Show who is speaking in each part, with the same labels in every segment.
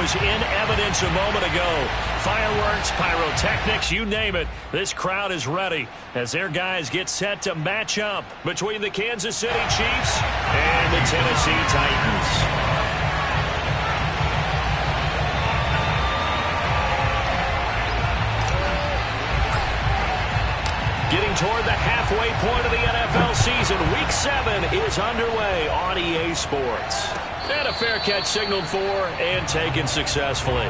Speaker 1: was in evidence a moment ago. Fireworks, pyrotechnics, you name it. This crowd is ready as their guys get set to match up between the Kansas City Chiefs and the Tennessee Titans. Getting toward the halfway point of the NFL season, Week 7 is underway on EA Sports. And a fair catch signaled for and taken successfully.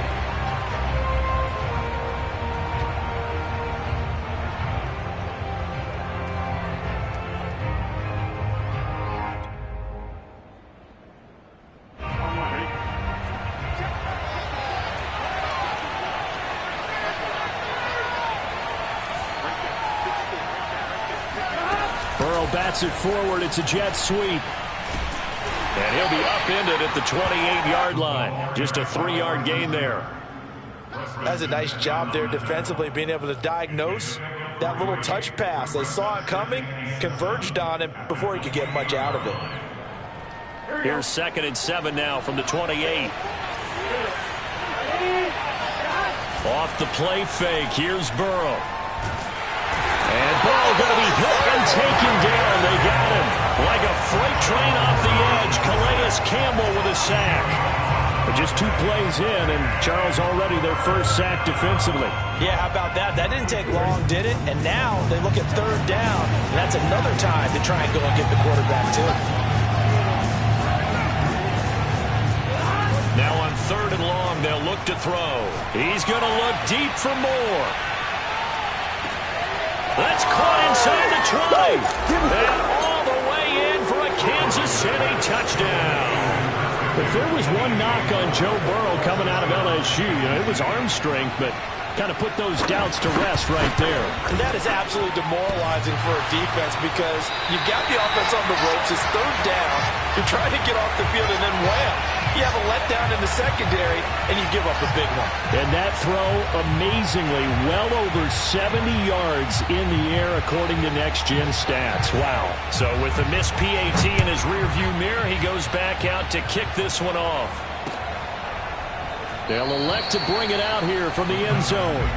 Speaker 1: Bats it forward. It's a jet sweep. And he'll be upended at the 28-yard line. Just a 3-yard gain there.
Speaker 2: That's a nice job there defensively, being able to diagnose that little touch pass. They saw it coming, converged on him before he could get much out of it.
Speaker 1: Here's 2nd and 7 now from the 28. Off the play fake. Here's Burrow. And Burrow going to be hit and taken down. They got him like a freight train off the edge. Calais Campbell with a sack. But just 2 plays in, and Charles already their first sack defensively.
Speaker 2: Yeah, how about that? That didn't take long, did it? And now they look at 3rd down, and that's another time to try and go and get the quarterback too.
Speaker 1: Now on 3rd and long, they'll look to throw. He's going to look deep for more. That's caught inside the 20. And all the way in for a Kansas City touchdown. If there was one knock on Joe Burrow coming out of LSU, it was arm strength, but kind of put those doubts to rest right there.
Speaker 2: And that is absolutely demoralizing for a defense because you've got the offense on the ropes. It's 3rd down. You're trying to get off the field, and then wham, you have a letdown in the secondary, and you give up a big one.
Speaker 1: And that throw, amazingly, well over 70 yards in the air, according to Next Gen Stats. Wow. So with a missed PAT in his rearview mirror, he goes back out to kick this one off. They'll elect to bring it out here from the end zone.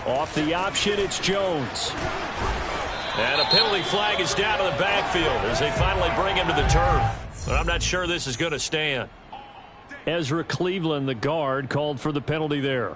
Speaker 1: Off the option, it's Jones. And a penalty flag is down to the backfield as they finally bring him to the turf. But I'm not sure this is going to stand. Ezra Cleveland, the guard, called for the penalty there.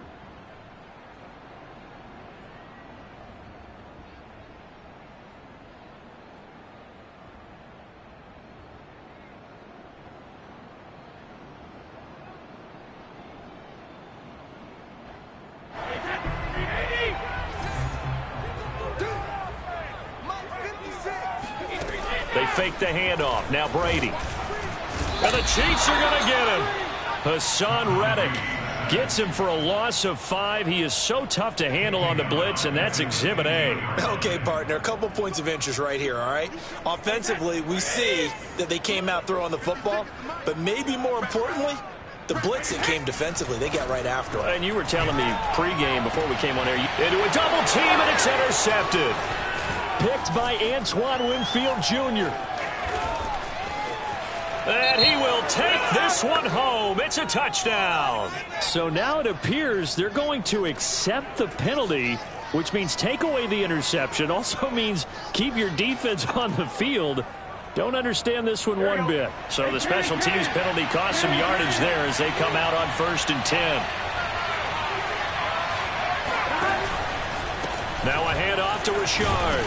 Speaker 1: They fake the handoff. Now Brady. And the Chiefs are going to get him. Hassan Reddick gets him for a loss of 5. He is so tough to handle on the blitz, and that's Exhibit A.
Speaker 2: Okay, partner, a couple points of interest right here, all right? Offensively, we see that they came out throwing the football, but maybe more importantly, the blitz that came defensively, they got right after it.
Speaker 1: And you were telling me pregame before we came on air, into a double team, and it's intercepted. Picked by Antoine Winfield Jr. And he will take this one home. It's a touchdown. So now it appears they're going to accept the penalty, which means take away the interception. Also means keep your defense on the field. Don't understand this one one bit. So the special teams penalty cost some yardage there as they come out on 1st and 10. Now a handoff to Richard.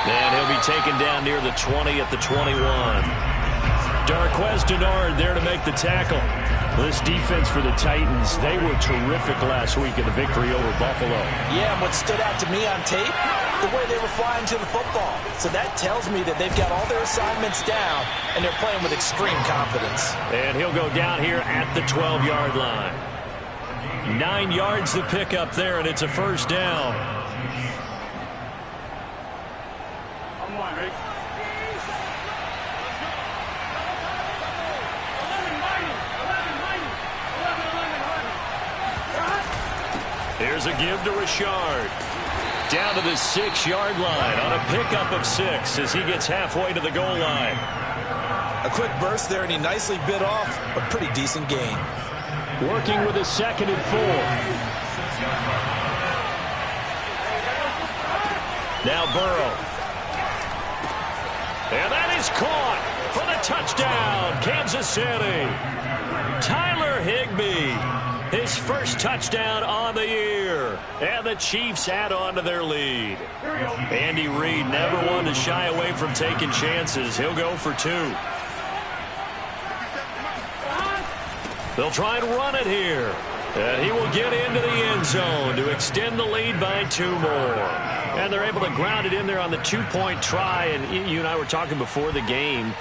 Speaker 1: And he'll be taken down near the 20 at the 21. Darqueze Dennard there to make the tackle. This defense for the Titans, they were terrific last week in the victory over Buffalo.
Speaker 2: Yeah, and what stood out to me on tape, the way they were flying to the football. So that tells me that they've got all their assignments down, and they're playing with extreme confidence.
Speaker 1: And he'll go down here at the 12-yard line. 9 yards to pick up there, and it's a 1st down. Here's a give to Richard. Down to the 6-yard line on a pickup of 6 as he gets halfway to the goal line.
Speaker 2: A quick burst there, and he nicely bit off a pretty decent gain.
Speaker 1: Working with a 2nd and 4. Now Burrow. And that is caught for the touchdown, Kansas City. Tyler Higbee, his first touchdown on the year. And the Chiefs add on to their lead. Andy Reid never one to shy away from taking chances. He'll go for 2. They'll try and run it here. And he will get into the end zone to extend the lead by 2 more. And they're able to ground it in there on the 2-point try. And you and I were talking before the game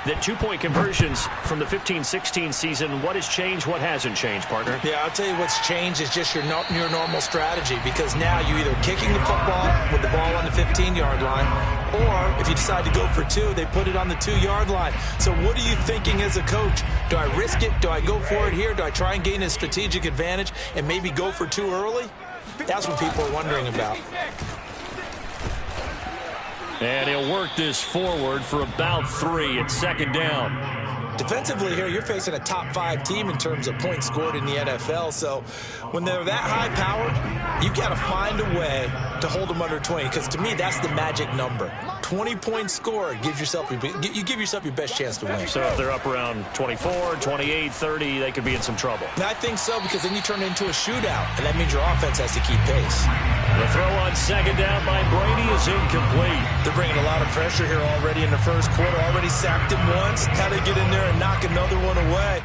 Speaker 1: that 2-point conversions from the 15-16 season, what has changed, what hasn't changed, partner?
Speaker 2: Yeah, I'll tell you what's changed is just your normal strategy, because now you're either kicking the football with the ball on the 15-yard line, or if you decide to go for 2, they put it on the 2-yard line. So what are you thinking as a coach? Do I risk it? Do I go for it here? Do I try and gain a strategic advantage and maybe go for 2 early? That's what people are wondering about.
Speaker 1: And he'll work this forward for about 3 at 2nd down.
Speaker 2: Defensively here, you're facing a top 5 team in terms of points scored in the NFL. So when they're that high-powered, you've got to find a way to hold them under 20, because to me, that's the magic number. 20 points scored, you give yourself your best chance to win.
Speaker 1: So if they're up around 24, 28, 30, they could be in some trouble.
Speaker 2: And I think so, because then you turn it into a shootout, and that means your offense has to keep pace.
Speaker 1: The throw on 2nd down by Brady is incomplete.
Speaker 2: They're bringing a lot of pressure here already in the first quarter. Already sacked him once. Had to get in there and knock another one away.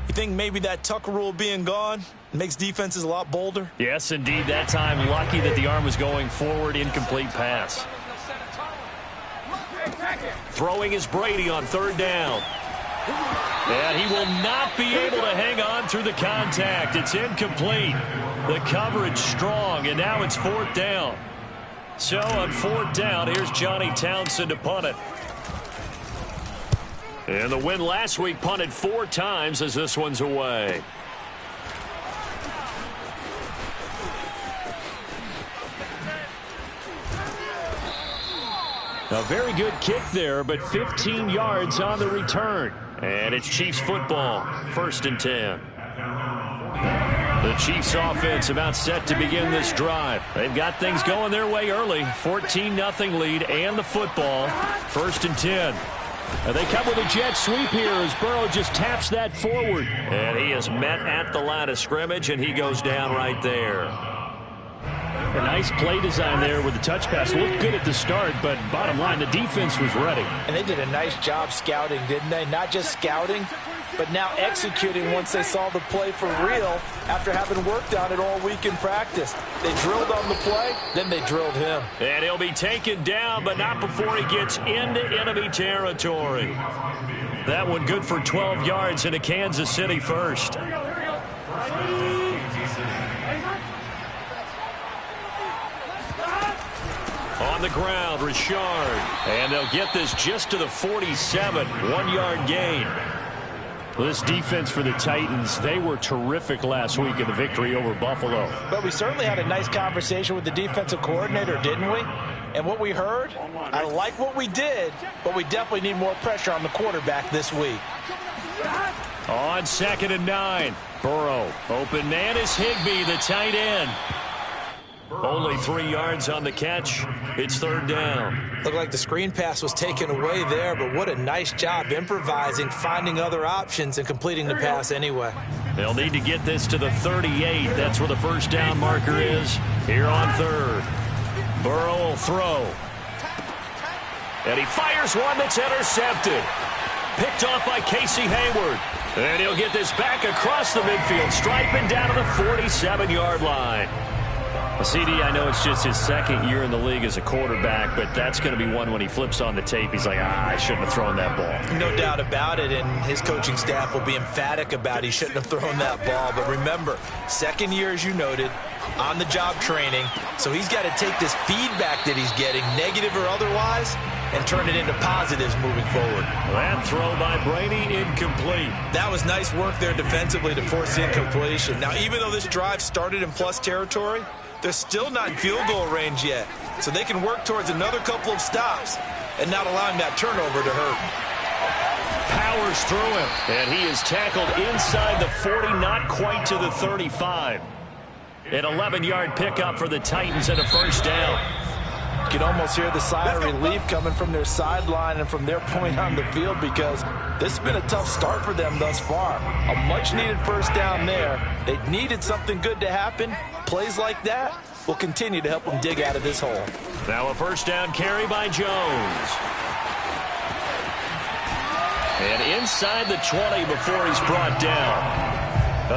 Speaker 2: You think maybe that Tucker rule being gone makes defenses a lot bolder?
Speaker 1: Yes, indeed. That time, lucky that the arm was going forward. Incomplete pass. Throwing is Brady on 3rd down. And he will not be able to hang on through the contact. It's incomplete. The coverage strong, and now it's 4th down. So on 4th down, here's Johnny Townsend to punt it. And the win last week punted 4 times as this one's away. A very good kick there, but 15 yards on the return. And it's Chiefs football, 1st and 10. The Chiefs offense about set to begin this drive. They've got things going their way early. 14-0 lead and the football. 1st and 10. And they come with a jet sweep here as Burrow just taps that forward. And he is met at the line of scrimmage, and he goes down right there. A nice play design there with the touch pass. Looked good at the start, but bottom line, the defense was ready.
Speaker 2: And they did a nice job scouting, didn't they? Not just scouting, but now executing once they saw the play for real after having worked on it all week in practice. They drilled on the play, then they drilled him.
Speaker 1: And he'll be taken down, but not before he gets into enemy territory. That one good for 12 yards into Kansas City first. On the ground, Richard. And they'll get this just to the 47. 1-yard gain. This defense for the Titans, they were terrific last week in the victory over Buffalo.
Speaker 2: But we certainly had a nice conversation with the defensive coordinator, didn't we? And what we heard, I like what we did, but we definitely need more pressure on the quarterback this week.
Speaker 1: On 2nd and 9, Burrow. Open man is Higbee, the tight end. Only 3 yards on the catch. It's 3rd down.
Speaker 2: Looked like the screen pass was taken away there, but what a nice job improvising, finding other options, and completing the pass anyway.
Speaker 1: They'll need to get this to the 38. That's where the 1st down marker is here on 3rd. Burrow will throw. And he fires one that's intercepted. Picked off by Casey Hayward. And he'll get this back across the midfield stripe and down to the 47-yard line. CD, I know it's just his 2nd year in the league as a quarterback, but that's going to be one when he flips on the tape. He's like, I shouldn't have thrown that ball.
Speaker 2: No doubt about it, and his coaching staff will be emphatic about he shouldn't have thrown that ball. But remember, 2nd year, as you noted, on-the-job training, so he's got to take this feedback that he's getting, negative or otherwise, and turn it into positives moving forward.
Speaker 1: That throw by Brady incomplete.
Speaker 2: That was nice work there defensively to force the incompletion. Now, even though this drive started in plus territory, they're still not in field goal range yet. So they can work towards another couple of stops and not allowing that turnover to hurt.
Speaker 1: Powers through him, and he is tackled inside the 40, not quite to the 35. An 11-yard pickup for the Titans and a first down.
Speaker 2: You can almost hear the sigh of relief coming from their sideline and from their point on the field, because this has been a tough start for them thus far. A much-needed first down there. They needed something good to happen. Plays like that will continue to help them dig out of this hole.
Speaker 1: Now a first down carry by Jones. And inside the 20 before he's brought down.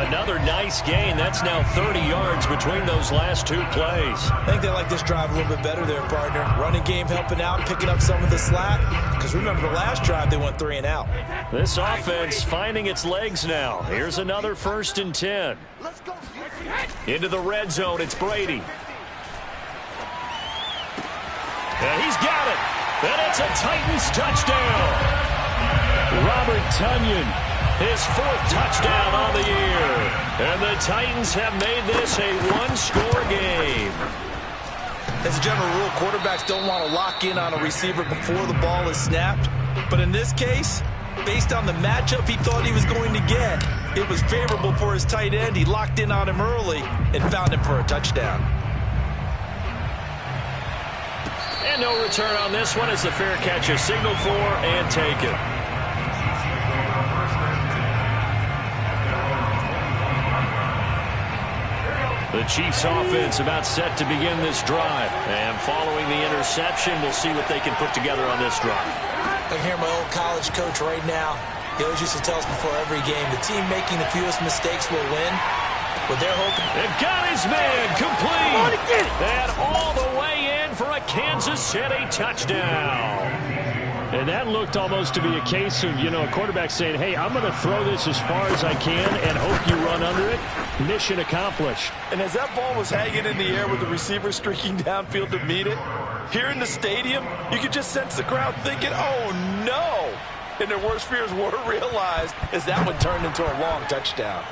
Speaker 1: Another nice gain. That's now 30 yards between those last two plays.
Speaker 2: I think they like this drive a little bit better there, partner. Running game helping out, picking up some of the slack. Because remember, the last drive they went 3 and out.
Speaker 1: This offense finding its legs now. Here's another 1st and 10. Into the red zone, it's Brady. And he's got it. And it's a Titans touchdown. Robert Tonyan, his 4th touchdown on the year. And the Titans have made this a one-score game.
Speaker 2: As a general rule, quarterbacks don't want to lock in on a receiver before the ball is snapped. But in this case, based on the matchup he thought he was going to get, it was favorable for his tight end. He locked in on him early and found him for a touchdown.
Speaker 1: And no return on this one as the fair catch is signaled for and taken. The Chiefs offense about set to begin this drive. And following the interception, we'll see what they can put together on this drive.
Speaker 2: I hear my old college coach right now. He always used to tell us before every game, the team making the fewest mistakes will win. But they're hoping.
Speaker 1: They've got his man complete. And all the way in for a Kansas City touchdown. And that looked almost to be a case of, a quarterback saying, hey, I'm going to throw this as far as I can and hope you run under it. Mission accomplished.
Speaker 2: And as that ball was hanging in the air with the receiver streaking downfield to meet it, here in the stadium, you could just sense the crowd thinking, oh, no. And their worst fears were realized as that one turned into a long touchdown.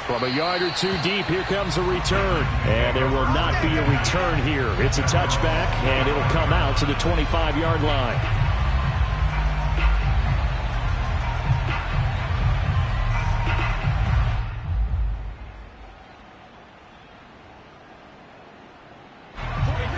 Speaker 1: From a yard or two deep, here comes a return. And there will not be a return here. It's a touchback, and it'll come out to the 25-yard line.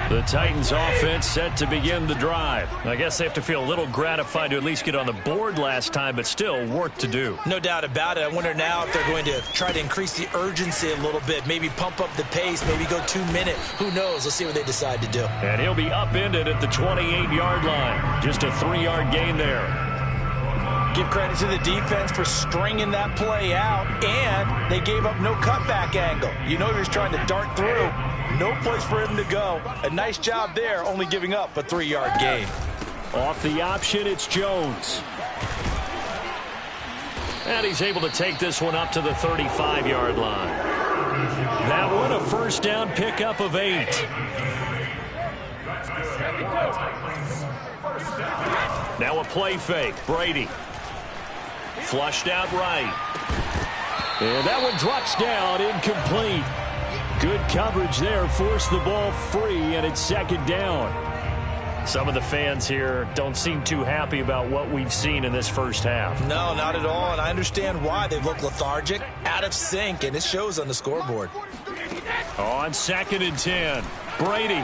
Speaker 1: The Titans offense set to begin the drive. I guess they have to feel a little gratified to at least get on the board last time, but still work to do.
Speaker 2: No doubt about it. I wonder now if they're going to try to increase the urgency a little bit, maybe pump up the pace, maybe go 2-minute. Who knows? Let's see what they decide to do.
Speaker 1: And he'll be upended at the 28-yard line. Just a 3-yard gain there.
Speaker 2: Give credit to the defense for stringing that play out, and they gave up no cutback angle. You know he was trying to dart through. No place for him to go. A nice job there, only giving up a 3-yard gain.
Speaker 1: Off the option, it's Jones. And he's able to take this one up to the 35-yard line. That one a first down pickup of 8. Now a play fake. Brady. Flushed out right. And that one drops down, incomplete. Good coverage there, forced the ball free, and it's second down. Some of the fans here don't seem too happy about what we've seen in this first half.
Speaker 2: No, not at all, and I understand why. They look lethargic, out of sync, and it shows on the scoreboard.
Speaker 1: On 2nd and 10, Brady.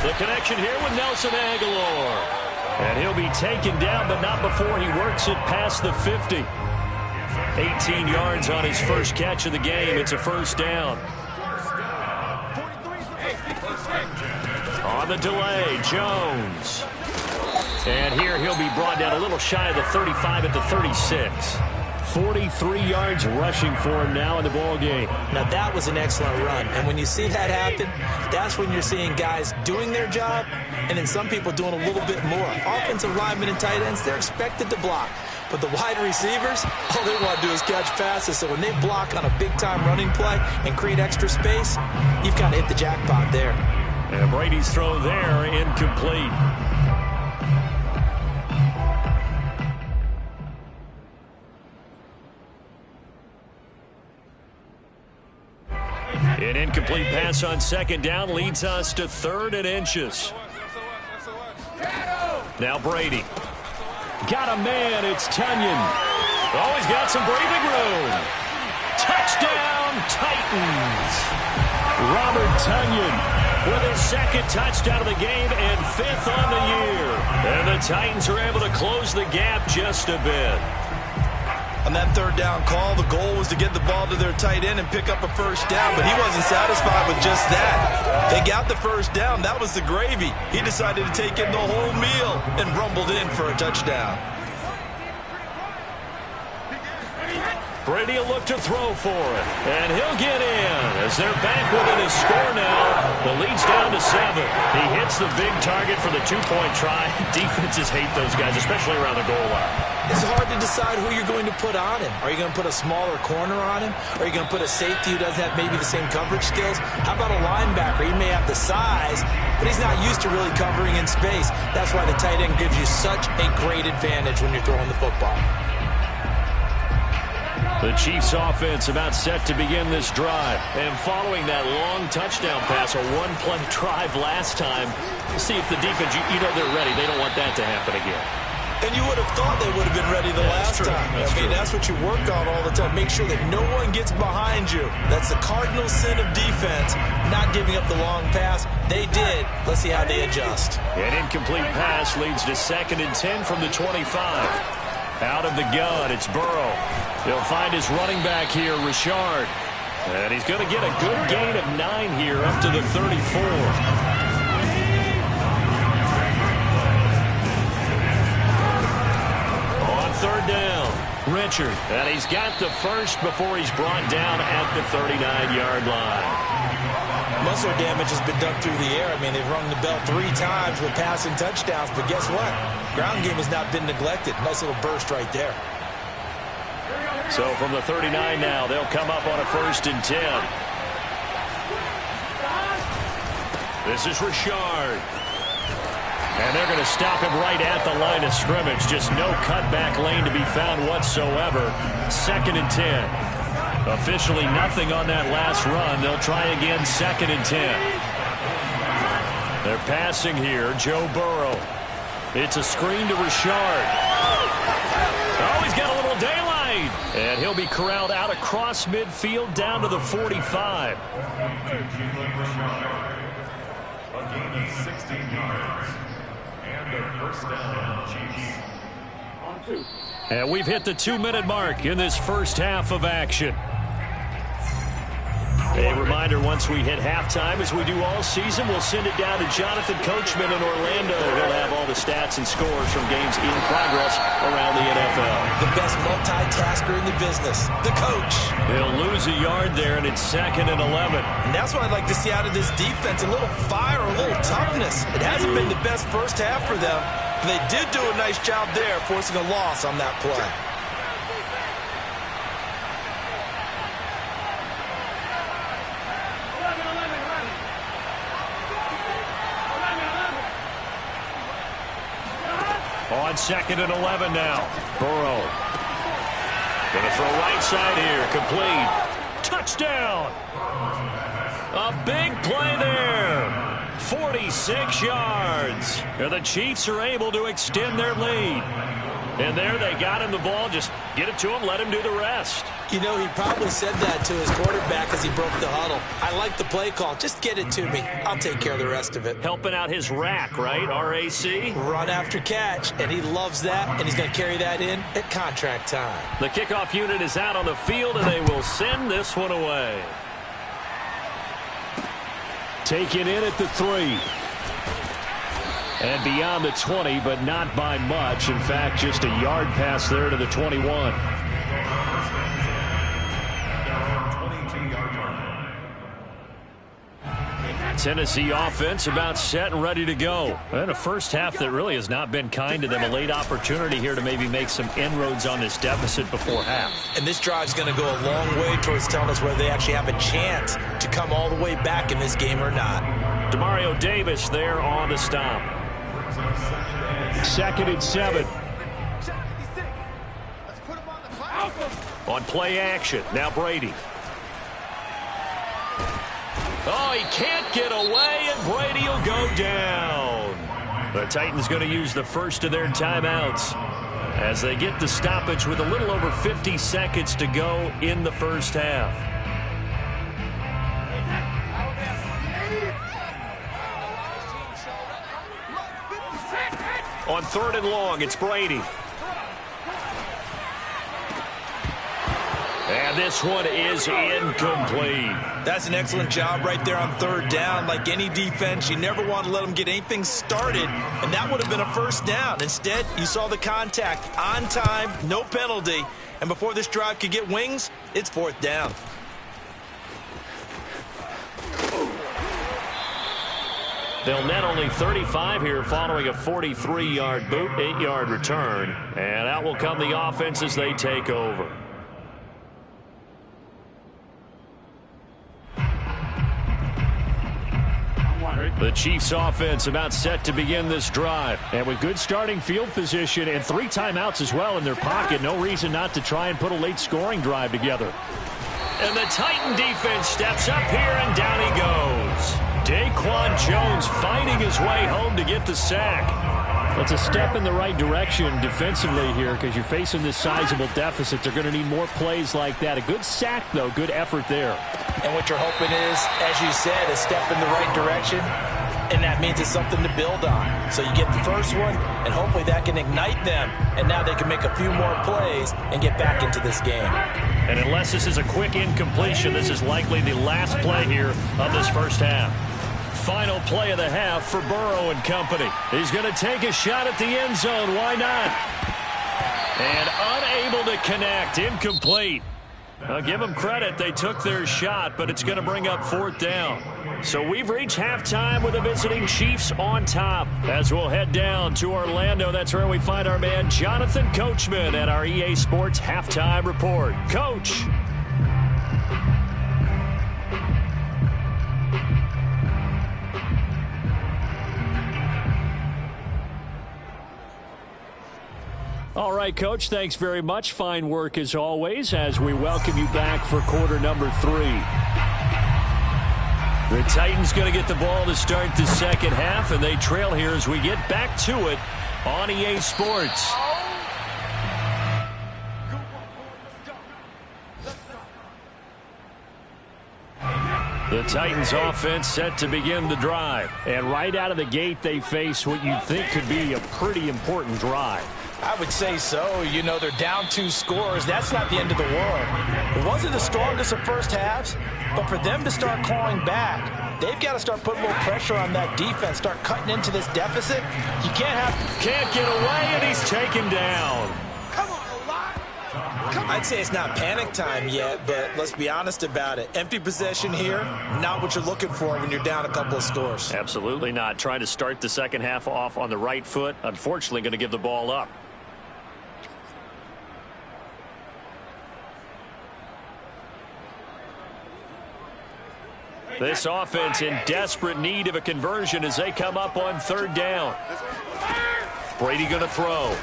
Speaker 1: The connection here with Nelson Agholor. And he'll be taken down, but not before he works it past the 50. 18 yards on his first catch of the game. It's a first down. On the delay, Jones. And here he'll be brought down a little shy of the 35 at the 36. 43 yards rushing for him now in the ball game.
Speaker 2: Now that was an excellent run, and when you see that happen, that's when you're seeing guys doing their job, and then some people doing a little bit more. Offensive linemen and tight ends, they're expected to block. But the wide receivers, all they want to do is catch passes. So when they block on a big-time running play and create extra space, you've got to hit the jackpot there.
Speaker 1: And Brady's throw there, incomplete. An incomplete pass on second down leads us to 3rd and inches. Now Brady. Got a man, it's Tonyan. Oh, he's got some breathing room. Touchdown, Titans. Robert Tonyan with his 2nd touchdown of the game and 5th on the year. And the Titans are able to close the gap just a bit.
Speaker 2: On that 3rd down call, the goal was to get the ball to their tight end and pick up a 1st down, but he wasn't satisfied with just that. They got the 1st down. That was the gravy. He decided to take in the whole meal and rumbled in for a touchdown.
Speaker 1: Brady will look to throw for it, and he'll get in as they're back within a score now. The lead's down to 7. He hits the big target for the 2-point try. Defenses hate those guys, especially around the goal line.
Speaker 2: It's hard to decide who you're going to put on him. Are you going to put a smaller corner on him? Or are you going to put a safety who doesn't have maybe the same coverage skills? How about a linebacker? He may have the size, but he's not used to really covering in space. That's why the tight end gives you such a great advantage when you're throwing the football.
Speaker 1: The Chiefs offense about set to begin this drive. And following that long touchdown pass, a one-play drive last time, see if the defense, you know they're ready. They don't want that to happen again.
Speaker 2: And you would have thought they would have been ready the last time. That's what you work on all the time. Make sure that no one gets behind you. That's the cardinal sin of defense, not giving up the long pass. They did. Let's see how they adjust.
Speaker 1: An incomplete pass leads to 2nd and 10 from the 25. Out of the gun, it's Burrow. He'll find his running back here, Richard. And he's going to get a good gain of 9 here up to the 34. On 3rd down, Richard. And he's got the 1st before he's brought down at the 39-yard line.
Speaker 2: Muscle damage has been done through the air. I mean, they've rung the bell 3 times with passing touchdowns, but guess what? Ground game has not been neglected. Nice little burst right there.
Speaker 1: So from the 39 now, they'll come up on a 1st and 10. This is Richard. And they're going to stop him right at the line of scrimmage. Just no cutback lane to be found whatsoever. 2nd and 10. Officially nothing on that last run. They'll try again, 2nd and 10. They're passing here, Joe Burrow. It's a screen to Richard. Oh, he's got a little daylight. And he'll be corralled out across midfield down to the 45.
Speaker 3: A gain of 16 yards. And a 1st down, Chiefs. On 2.
Speaker 1: And we've hit the 2-minute mark in this first half of action. A reminder, once we hit halftime, as we do all season, we'll send it down to Jonathan Coachman in Orlando. He'll have all the stats and scores from games in progress around the NFL.
Speaker 2: The best multitasker in the business, the coach.
Speaker 1: He'll lose a yard there, and it's 2nd and 11.
Speaker 2: And that's what I'd like to see out of this defense, a little fire, a little toughness. It hasn't been the best first half for them. They did do a nice job there, forcing a loss on that play.
Speaker 1: On 2nd and 11 now. Burrow. Going to throw right side here. Complete. Touchdown. A big play there. 46 yards. And the Chiefs are able to extend their lead. And there they got him the ball. Just get it to him, let him do the rest.
Speaker 2: You know, he probably said that to his quarterback as he broke the huddle. I like the play call. Just get it to me. I'll take care of the rest of it.
Speaker 1: Helping out his rack, right? RAC?
Speaker 2: Run after catch, and he loves that, and he's going to carry that in at contract time.
Speaker 1: The kickoff unit is out on the field, and they will send this one away. Taken in at the 3. And beyond the 20, but not by much. In fact, just a yard pass there to the 21.
Speaker 3: 22-yard line.
Speaker 1: Tennessee offense about set and ready to go. And a first half that really has not been kind to them. A late opportunity here to maybe make some inroads on this deficit before half.
Speaker 2: And this drive's going to go a long way towards telling us whether they actually have a chance to come all the way back in this game or not.
Speaker 1: Demario Davis there on the stop. 2nd and 7. On play action, now Brady. Oh, he can't get away, and Brady will go down. The Titans going to use the first of their timeouts as they get the stoppage with a little over 50 seconds to go in the first half. On 3rd and long, it's Brady. And this one is incomplete.
Speaker 2: That's an excellent job right there on 3rd down. Like any defense, you never want to let them get anything started, and that would have been a first down. Instead, you saw the contact on time, no penalty, and before this drive could get wings, it's 4th down.
Speaker 1: They'll net only 35 here following a 43-yard boot, 8-yard return, and out will come the offense as they take over. The Chiefs offense about set to begin this drive. And with good starting field position and 3 timeouts as well in their pocket, no reason not to try and put a late scoring drive together. And the Titan defense steps up here, and down he goes. Daquan Jones fighting his way home to get the sack. That's a step in the right direction defensively here because you're facing this sizable deficit. They're going to need more plays like that. A good sack, though. Good effort there.
Speaker 2: And what you're hoping is, as you said, a step in the right direction, and that means it's something to build on. So you get the first one, and hopefully that can ignite them, and now they can make a few more plays and get back into this game.
Speaker 1: And unless this is a quick incompletion, this is likely the last play here of this first half. Final play of the half for Burrow and company. He's going to take a shot at the end zone. Why not? And unable to connect. Incomplete. I'll give them credit. They took their shot, but it's going to bring up 4th down. So we've reached halftime with the visiting Chiefs on top. As we'll head down to Orlando, that's where we find our man Jonathan Coachman at our EA Sports Halftime Report. Coach. All right, Coach, thanks very much. Fine work as always as we welcome you back for quarter number 3. The Titans going to get the ball to start the second half, and they trail here as we get back to it on EA Sports. The Titans offense set to begin the drive. And right out of the gate, they face what you think could be a pretty important drive.
Speaker 2: I would say so. You know, they're down 2 scores. That's not the end of the world. It wasn't the strongest of first halves, but for them to start clawing back, they've got to start putting a little pressure on that defense, start cutting into this deficit. You
Speaker 1: can't get away, and he's taken down.
Speaker 2: I'd say it's not panic time yet, but let's be honest about it. Empty possession here, not what you're looking for when you're down a couple of scores.
Speaker 1: Absolutely not. Trying to start the second half off on the right foot. Unfortunately, going to give the ball up. This offense in desperate need of a conversion as they come up on 3rd down. Brady going to throw.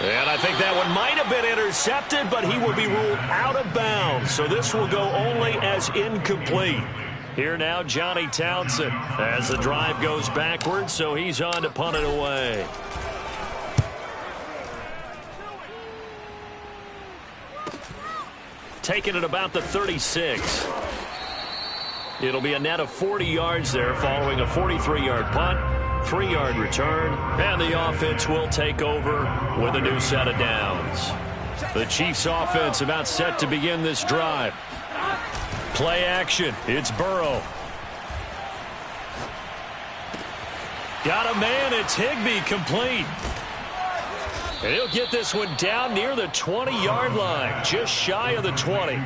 Speaker 1: And I think that one might have been intercepted, but he will be ruled out of bounds. So this will go only as incomplete. Here now, Johnny Townsend as the drive goes backwards, so he's on to punt it away. Taking it about the 36. It'll be a net of 40 yards there following a 43-yard punt, 3-yard return, and the offense will take over with a new set of downs. The Chiefs offense about set to begin this drive. Play action. It's Burrow. Got a man. It's Higbee complete. And he'll get this one down near the 20-yard line, just shy of the 20.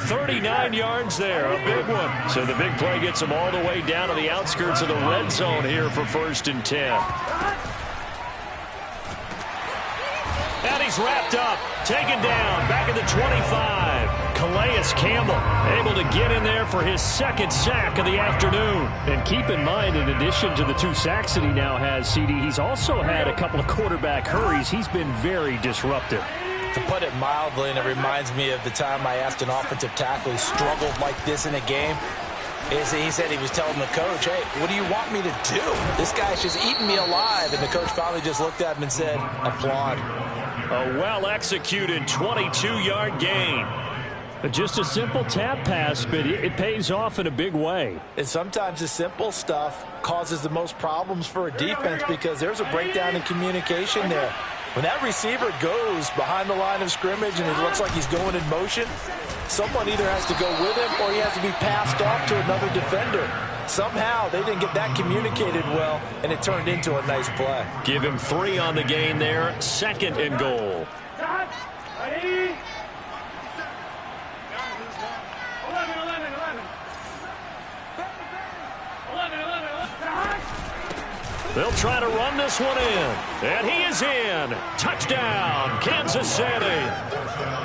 Speaker 1: 39 yards there, a big one. So the big play gets him all the way down to the outskirts of the red zone here for 1st and 10. And he's wrapped up, taken down, back at the 25. Calais Campbell able to get in there for his 2nd sack of the afternoon. And keep in mind, in addition to the 2 sacks that he now has, CD, he's also had a couple of quarterback hurries. He's been very disruptive.
Speaker 2: To put it mildly, and it reminds me of the time I asked an offensive tackle who struggled like this in a game, is he said he was telling the coach, hey, what do you want me to do? This guy's just eating me alive. And the coach finally just looked at him and said, applaud.
Speaker 1: A well-executed 22-yard gain. Just a simple tap pass, but it pays off in a big way.
Speaker 2: And sometimes the simple stuff causes the most problems for a defense because there's a breakdown in communication there. When that receiver goes behind the line of scrimmage and it looks like he's going in motion, someone either has to go with him or he has to be passed off to another defender. Somehow they didn't get that communicated well, and it turned into a nice play.
Speaker 1: Give him 3 on the gain there, 2nd and goal. They'll try to run this one in. And he is in. Touchdown, Kansas City.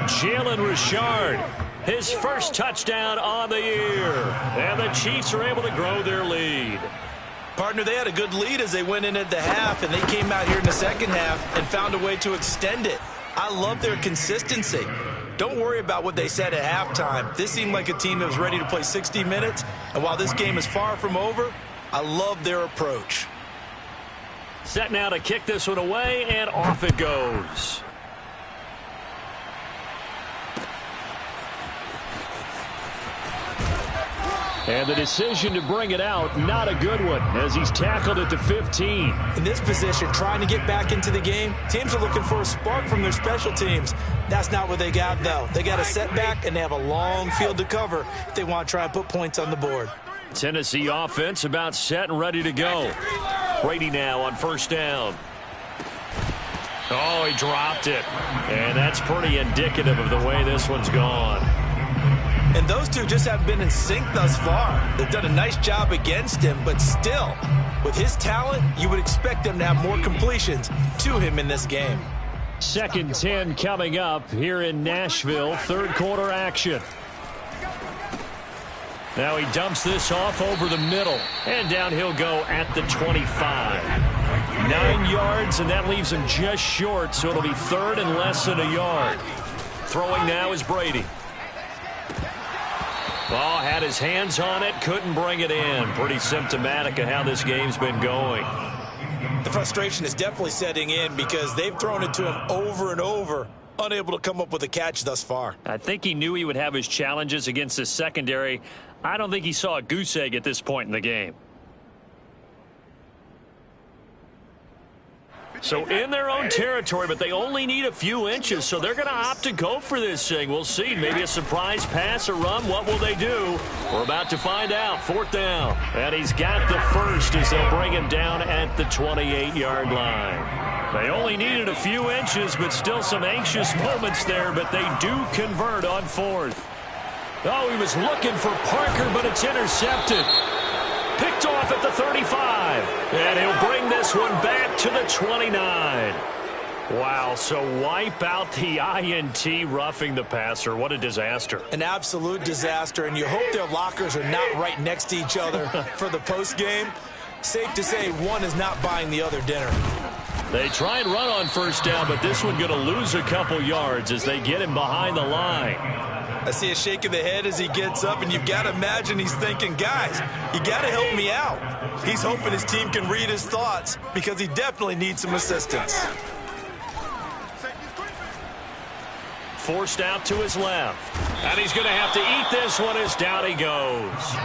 Speaker 1: Jalen Richard, his first touchdown on the year. And the Chiefs are able to grow their lead.
Speaker 2: Partner, they had a good lead as they went in at the half, and they came out here in the second half and found a way to extend it. I love their consistency. Don't worry about what they said at halftime. This seemed like a team that was ready to play 60 minutes, and while this game is far from over, I love their approach.
Speaker 1: Set now to kick this one away, and off it goes. And the decision to bring it out, not a good one, as he's tackled at the 15.
Speaker 2: In this position, trying to get back into the game, teams are looking for a spark from their special teams. That's not what they got, though. They got a setback, and they have a long field to cover if they want to try and put points on the board.
Speaker 1: Tennessee offense about set and ready to go. Brady now on 1st down. Oh, he dropped it. And that's pretty indicative of the way this one's gone.
Speaker 2: And those two just haven't been in sync thus far. They've done a nice job against him, but still, with his talent, you would expect them to have more completions to him in this game.
Speaker 1: 2nd 10 coming up here in Nashville. 3rd quarter action. Now he dumps this off over the middle. And down he'll go at the 25. 9 yards, and that leaves him just short, so it'll be 3rd and less than a yard. Throwing now is Brady. Oh, had his hands on it, couldn't bring it in. Pretty symptomatic of how this game's been going.
Speaker 2: The frustration is definitely setting in because they've thrown it to him over and over, unable to come up with a catch thus far.
Speaker 1: I think he knew he would have his challenges against his secondary. I don't think he saw a goose egg at this point in the game. So in their own territory, but they only need a few inches, so they're going to opt to go for this thing. We'll see. Maybe a surprise pass or run. What will they do? We're about to find out. 4th down. And he's got the first as they'll bring him down at the 28-yard line. They only needed a few inches, but still some anxious moments there, but they do convert on 4th. Oh, he was looking for Parker, but it's intercepted. Picked off at the 35. And he'll bring this one back to the 29. Wow, so wipe out the INT, roughing the passer. What a disaster.
Speaker 2: An absolute disaster, and you hope their lockers are not right next to each other for the postgame. Safe to say one is not buying the other dinner.
Speaker 1: They try and run on 1st down, but this one going to lose a couple yards as they get him behind the line.
Speaker 2: I see a shake of the head as he gets up, and you've got to imagine he's thinking, guys, you got to help me out. He's hoping his team can read his thoughts because he definitely needs some assistance.
Speaker 1: Forced out to his left. And he's going to have to eat this one as down he goes.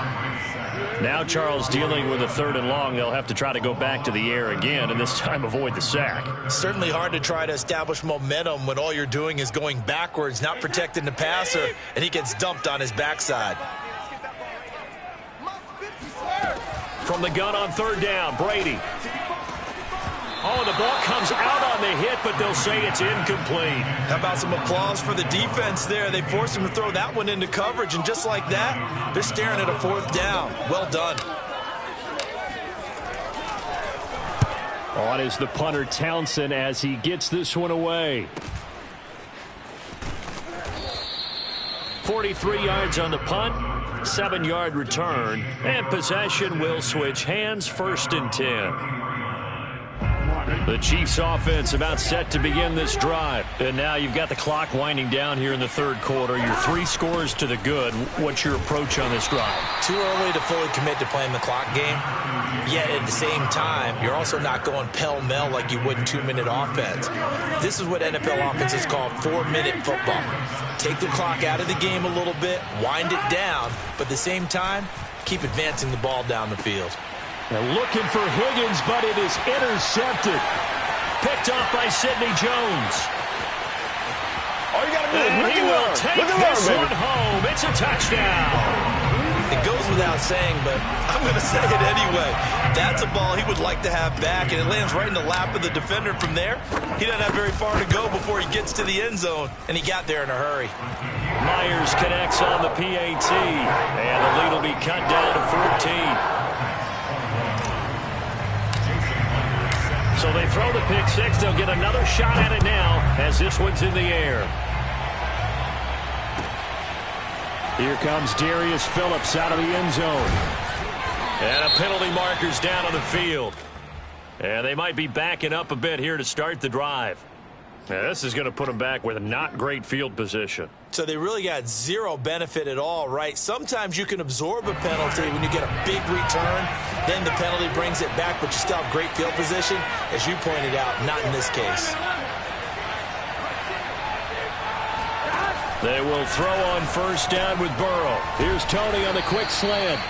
Speaker 1: Now Charles dealing with a 3rd and long. They'll have to try to go back to the air again, and this time avoid the sack.
Speaker 2: Certainly hard to try to establish momentum when all you're doing is going backwards, not protecting the passer, and he gets dumped on his backside.
Speaker 1: From the gun on 3rd down, Brady. Oh, the ball comes out on the hit, but they'll say it's incomplete.
Speaker 2: How about some applause for the defense there? They forced him to throw that one into coverage, and just like that, they're staring at a 4th down. Well done.
Speaker 1: On is the punter Townsend as he gets this one away. 43 yards on the punt, 7-yard return, and possession will switch hands, 1st and 10. The Chiefs offense about set to begin this drive. And now you've got the clock winding down here in the 3rd quarter. Your 3 scores to the good. What's your approach on this drive?
Speaker 2: Too early to fully commit to playing the clock game. Yet at the same time, you're also not going pell-mell like you would in 2-minute offense. This is what NFL offenses call 4-minute football. Take the clock out of the game a little bit, wind it down, but at the same time, keep advancing the ball down the field.
Speaker 1: They're looking for Higgins, but it is intercepted. Picked off by Sidney Jones.
Speaker 4: Oh, you got to move.
Speaker 1: And he will take this one home. It's a touchdown.
Speaker 2: It goes without saying, but I'm going to say it anyway. That's a ball he would like to have back, and it lands right in the lap of the defender from there. He doesn't have very far to go before he gets to the end zone, and he got there in a hurry.
Speaker 1: Myers connects on the PAT, and the lead will be cut down to 14. So they throw the pick six. They'll get another shot at it now as this one's in the air. Here comes Darius Phillips out of the end zone. And a penalty marker's down on the field. And they might be backing up a bit here to start the drive. Now, this is going to put them back with a not great field position.
Speaker 2: So they really got zero benefit at all, right? Sometimes you can absorb a penalty when you get a big return. Then the penalty brings it back, but you still have great field position. As you pointed out, not in this case.
Speaker 1: They will throw on 1st down with Burrow. Here's Tony on the quick slant.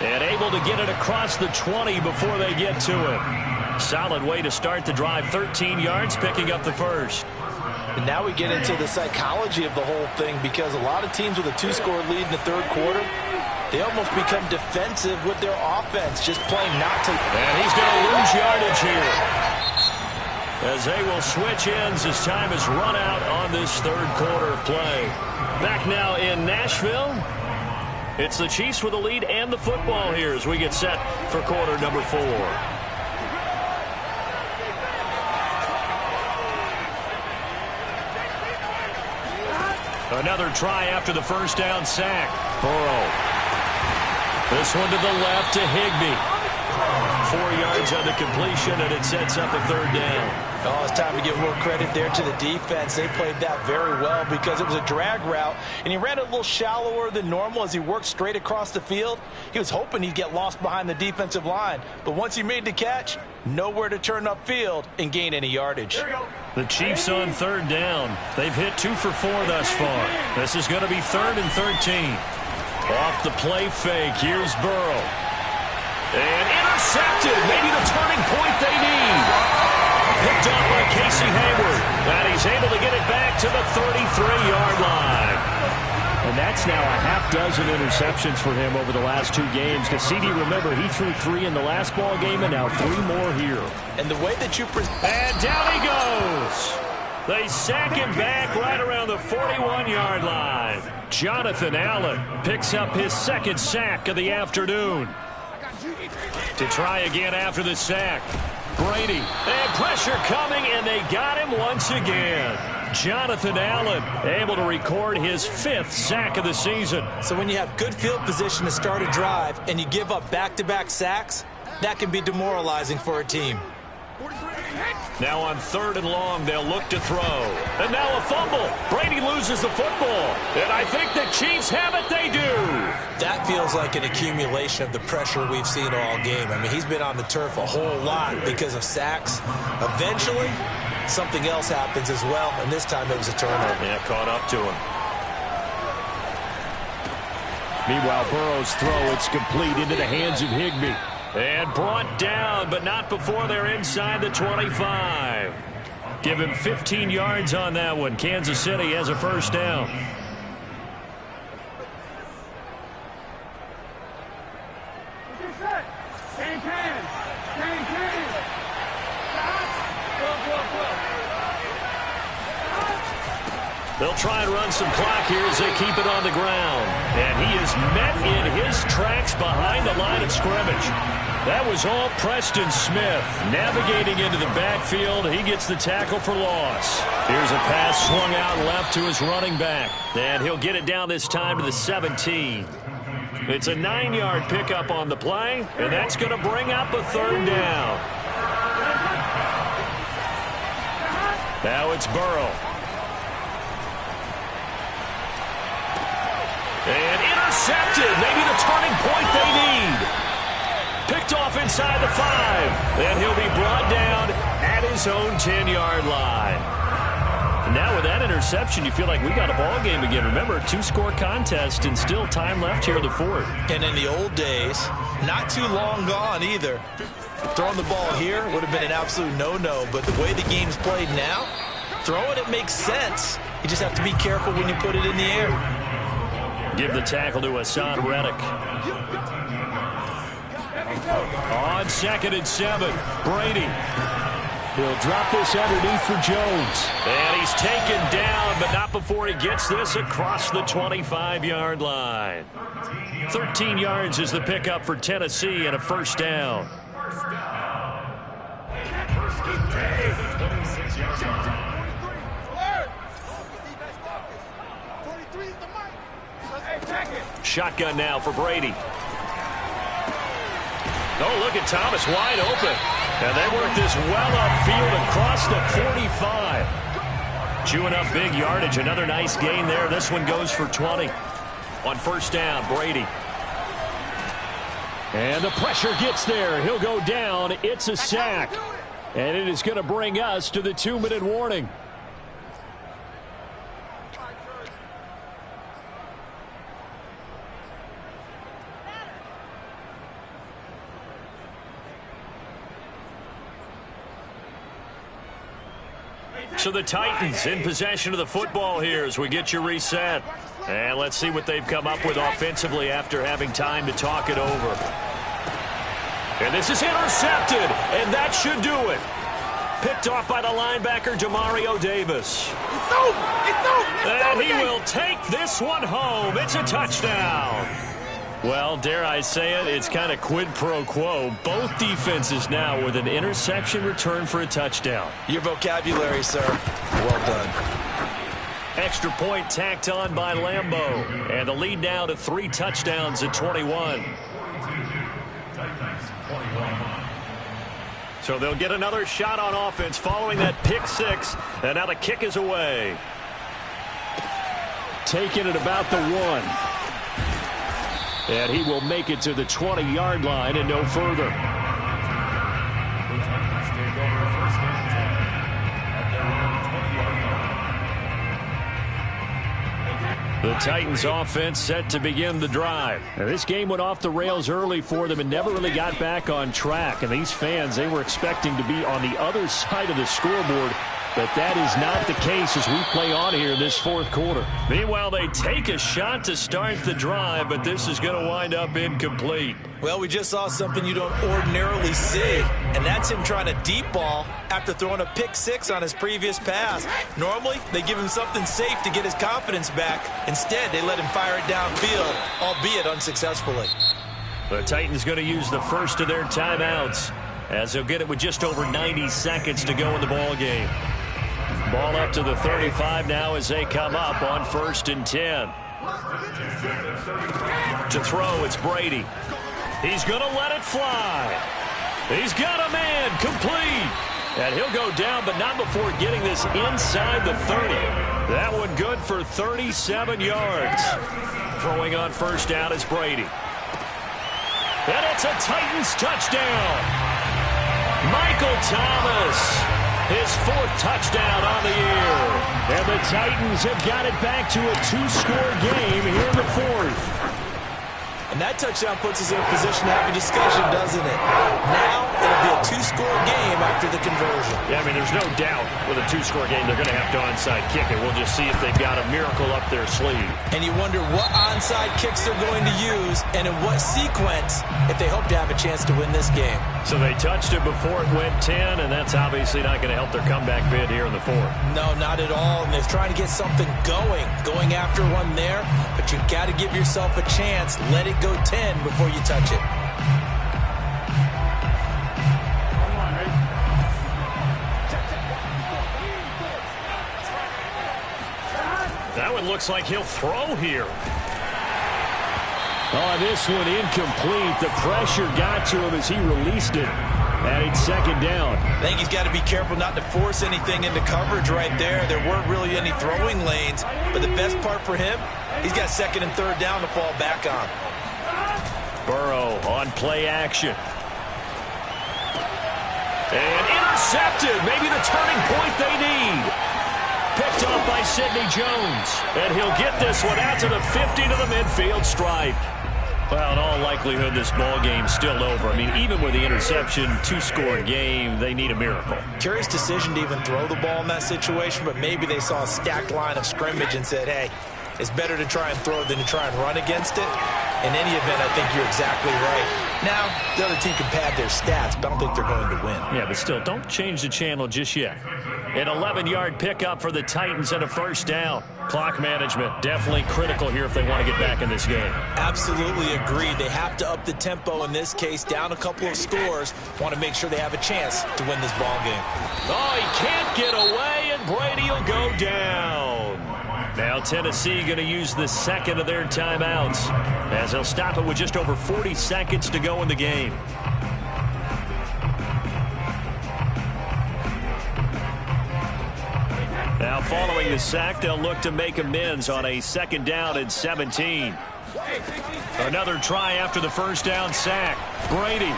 Speaker 1: And able to get it across the 20 before they get to him. Solid way to start the drive. 13 yards, picking up the 1st.
Speaker 2: And now we get into the psychology of the whole thing, because a lot of teams with a 2-score lead in the 3rd quarter, they almost become defensive with their offense, just playing not to.
Speaker 1: And he's going to lose yardage here, as they will switch ends as time is run out on this 3rd quarter of play. Back now in Nashville. It's the Chiefs with the lead and the football here as we get set for quarter number 4. Another try after the 1st down sack. Burrow. This one to the left to Higbee. 4 yards on the completion, and it sets up a 3rd down.
Speaker 2: Oh, it's time to give more credit there to the defense. They played that very well because it was a drag route, and he ran it a little shallower than normal as he worked straight across the field. He was hoping he'd get lost behind the defensive line, but once he made the catch, nowhere to turn upfield and gain any yardage.
Speaker 1: The Chiefs on 3rd down. They've hit 2 for 4 thus far. This is going to be 3rd and 13. Off the play fake, here's Burrow. And intercepted, maybe the turning point they need. Picked up by Casey Hayward. And he's able to get it back to the 33-yard line. And that's now a half-dozen interceptions for him over the last 2 games. Because CD, remember, he threw 3 in the last ball game and now 3 more here.
Speaker 2: And the way that you
Speaker 1: and down he goes. They sack him back right around the 41-yard line. Jonathan Allen picks up his 2nd sack of the afternoon. To try again after the sack. Brady, and pressure coming, and they got him once again. Jonathan Allen able to record his 5th sack of the season.
Speaker 2: So when you have good field position to start a drive and you give up back-to-back sacks, that can be demoralizing for a team.
Speaker 1: Now on 3rd and long, they'll look to throw. And now a fumble. Brady loses the football. And I think the Chiefs have it. They do.
Speaker 2: That feels like an accumulation of the pressure we've seen all game. I mean, he's been on the turf a whole lot because of sacks. Eventually, something else happens as well, and this time it was a turnover.
Speaker 1: Yeah, caught up to him. Meanwhile, Burrow's throw, it's complete into the hands of Higbee. And brought down, but not before they're inside the 25. Give him 15 yards on that one. Kansas City has a 1st down. try and run some clock here as they keep it on the ground. And he is met in his tracks behind the line of scrimmage. That was all Preston Smith. Navigating into the backfield, he gets the tackle for loss. Here's a pass swung out left to his running back. And he'll get it down this time to the 17. It's a 9-yard pickup on the play, and that's going to bring up a third down. Now it's Burrow. And intercepted. Maybe the turning point they need. Picked off inside the 5. And he'll be brought down at his own 10-yard line. And now with that interception, you feel like we got a ball game again. Remember, 2-score contest and still time left here in the fourth.
Speaker 2: And in the old days, not too long gone either. Throwing the ball here would have been an absolute no-no. But the way the game's played now, throwing it makes sense. You just have to be careful when you put it in the air.
Speaker 1: Give the tackle to Hassan Reddick. On 2nd and 7, Brady. He'll drop this underneath for Jones. And he's taken down, but not before he gets this across the 25-yard line. 13 yards is the pickup for Tennessee and a first down. Shotgun now for Brady. Oh, look at Thomas wide open. And they work this well upfield across the 45. Chewing up big yardage. Another nice gain there. This one goes for 20. On first down, Brady. And the pressure gets there. He'll go down. It's a sack. And it is going to bring us to the 2-minute warning. So the Titans in possession of the football here as we get you reset. And let's see what they've come up with offensively after having time to talk it over. And this is intercepted, and that should do it. Picked off by the linebacker, Demario Davis. And he will take this one home. It's a touchdown. Well, dare I say it, it's kind of quid pro quo. Both defenses now with an interception return for a touchdown.
Speaker 2: Your vocabulary, sir. Well done.
Speaker 1: Extra point tacked on by Lambeau. And the lead now to 3 touchdowns at 21. So they'll get another shot on offense following that pick 6. And now the kick is away. Taking it about the 1. And he will make it to the 20-yard line and no further. The Titans offense set to begin the drive. Now, this game went off the rails early for them and never really got back on track. And these fans, they were expecting to be on the other side of the scoreboard. But that is not the case as we play on here in this fourth quarter. Meanwhile, they take a shot to start the drive, but this is going to wind up incomplete.
Speaker 2: Well, we just saw something you don't ordinarily see, and that's him trying to deep ball after throwing a pick 6 on his previous pass. Normally, they give him something safe to get his confidence back. Instead, they let him fire it downfield, albeit unsuccessfully.
Speaker 1: The Titans going to use the first of their timeouts as they'll get it with just over 90 seconds to go in the ball game. Ball up to the 35 now as they come up on 1st and 10. To throw, it's Brady. He's going to let it fly. He's got a man, complete. And he'll go down, but not before getting this inside the 30. That one good for 37 yards. Throwing on first down is Brady. And it's a Titans touchdown. Michael Thomas. His 4th touchdown on the year. And the Titans have got it back to a 2-score game here in the 4th.
Speaker 2: And that touchdown puts us in a position to have a discussion, doesn't it? Now it'll be a two-score game after the conversion.
Speaker 1: Yeah, I mean, there's no doubt with a two-score game they're going to have to onside kick it. We'll just see if they've got a miracle up their sleeve.
Speaker 2: And you wonder what onside kicks they're going to use and in what sequence if they hope to have a chance to win this game.
Speaker 1: So they touched it before it went 10, and that's obviously not going to help their comeback bid here in the fourth.
Speaker 2: No, not at all. And they're trying to get something going after one there. But you've got to give yourself a chance. Let it go 10 before you touch it.
Speaker 1: That one looks like he'll throw here. Oh, this one incomplete. The pressure got to him as he released it. Adding second down.
Speaker 2: I think he's got to be careful not to force anything into coverage right there. There weren't really any throwing lanes. But the best part for him, he's got second and third down to fall back on.
Speaker 1: Burrow on play action. And intercepted. Maybe the turning point they need. Picked up by Sidney Jones. And he'll get this one out to the 50 to the midfield stripe. Well, in all likelihood, this ball game's still over. I mean, even with the interception, two-score game, they need a miracle.
Speaker 2: Curious decision to even throw the ball in that situation, but maybe they saw a stacked line of scrimmage and said, hey, it's better to try and throw than to try and run against it. In any event, I think you're exactly right. Now, the other team can pad their stats, but I don't think they're going to win.
Speaker 1: Yeah, but still, don't change the channel just yet. An 11-yard pickup for the Titans and a first down. Clock management definitely critical here if they want to get back in this game.
Speaker 2: Absolutely agreed. They have to up the tempo in this case, down a couple of scores. Want to make sure they have a chance to win this ball game.
Speaker 1: Oh, he can't get away, and Brady will go down. Now Tennessee going to use the second of their timeouts as they'll stop it with just over 40 seconds to go in the game. Now following the sack, they'll look to make amends on a second down and 17. Another try after the first down sack. Brady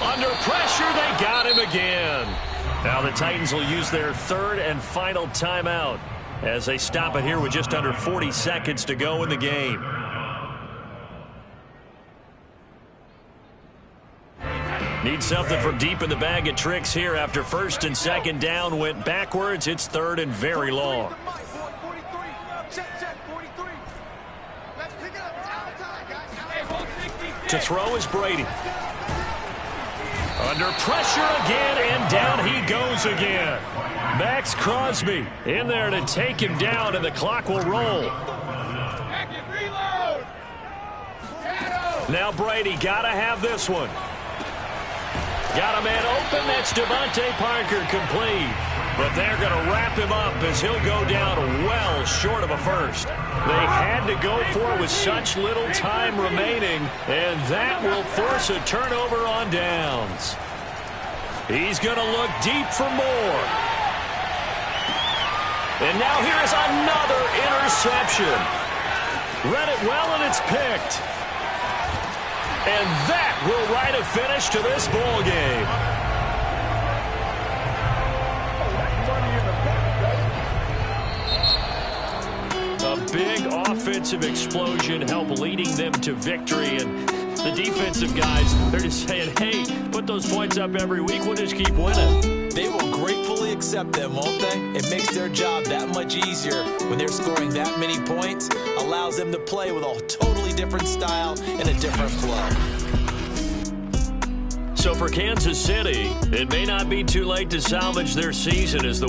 Speaker 1: under pressure. They got him again. Now the Titans will use their third and final timeout as they stop it here with just under 40 seconds to go in the game. Need something from deep in the bag of tricks here after first and second down went backwards. It's third and very long. To throw is Brady. Under pressure again, and down he goes again. Max Crosby in there to take him down, and the clock will roll. Now Brady got to have this one. Got a man open. That's Devontae Parker complete. But they're going to wrap him up as he'll go down well short of a first. They had to go for it with such little time remaining, and that will force a turnover on downs. He's going to look deep for more. And now here is another interception. Read it well, and it's picked. And that will write a finish to this ball game. A big offensive explosion helped leading them to victory. And the defensive guys, they're just saying, hey, put those points up every week. We'll just keep winning.
Speaker 2: They will gratefully accept them, won't they? It makes their job that much easier when they're scoring that many points. Allows them to play with a totally different style and a different flow.
Speaker 1: So for Kansas City, it may not be too late to salvage their season as the